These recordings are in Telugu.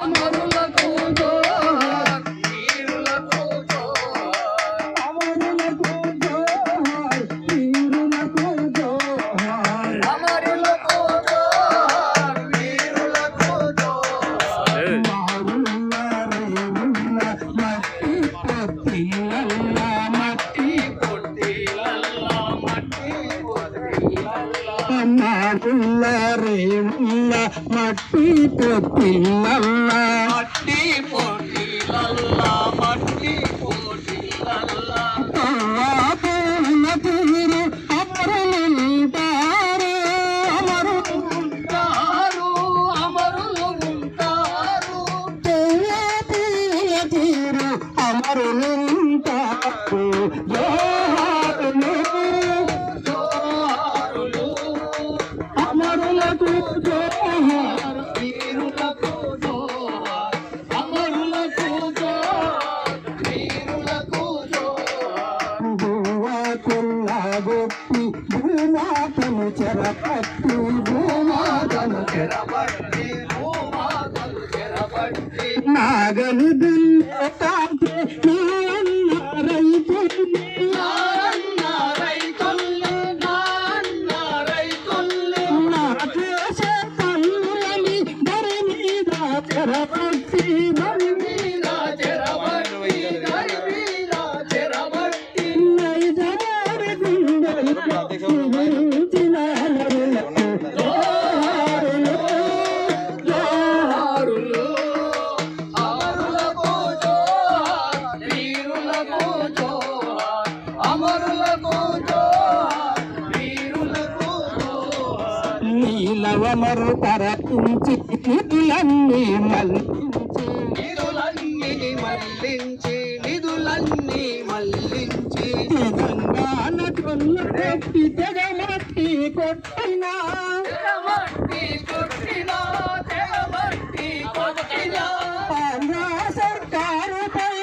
అమరులకు జోహార్ వీరులకు జోహార్ అమరులకు జోహార్ వీరులకు జోహార్ అమరులకు జోహార్ వీరులకు జోహార్ మట్టి పొట్టిలల్లా మట్టి పొట్టిలల్లా మారుల్ల రేవుల్ల మట్టి పొట్టిలల్లా మట్టి పొట్టిలల్లా మట్టి పొట్టిలల్లా తవ్వాపుల తీరు అమరులుంటారు అమరులు ఉంటారు అమరులు ఉంటారు తవ్వాపుల తీరు అమరులుంటారు జోహారులు జోహారులు అమరులకు జోహార్ వీరులకు జోహార్ అమరులకు జోహార్ వీరులకు జోహార్ భూమాతను భూమాతను చెరపట్టి భూమాతను చెరపట్టి భూమాతను చెరపట్టి నాగలు దున్నుతాంటే నాన్న రైతుల్ని నాన్న రైతుల్ని నాన్న రైతుల్ని నా చేసే పనులని దరి మీద చెరపట్టి దరి మీద చెరపట్టి దరి మీద చెరపట్టి నైజమారి గుండెలకు గురించిన నరులకు జోహారులు జోహారులు అమరులకు జోహార్ వీరులకు జోహార్ అమరులకు జోహార్ వీరులకు జోహార్ నీలవమరు పరపించి నిధులన్నీ మల్లించి నిధులన్నీ మల్లించి నిధులన్నీ మల్లించి తెలంగాణ కొల్లు కొట్టి తెగమట్టి కొట్టినా తెగమట్టి కొట్టినా తెగమట్టి కొట్టినా ఆంధ్ర సర్కారుపై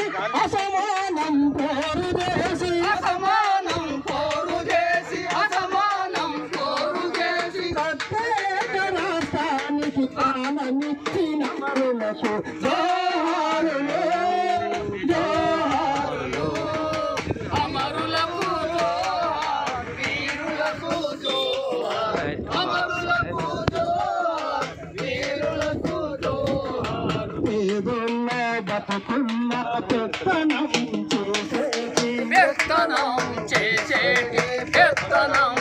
అసమానం పోరు చేసి అసమానం పోరు చేసి అసమానం పోరు చేసి ప్రత్యేక రాష్ట్రానికి ప్రాణమిచ్చిన మరులకు జోహారులు జోహారులు అమరులకు జోహార్ వీరులకు జోహార్ అమరులకు జోహార్ వీరులకు జోహార్ పేదోళ్ళ బతుకున్న పెత్తనం చేసేటి పెత్తనం చేసేటి పెత్తనం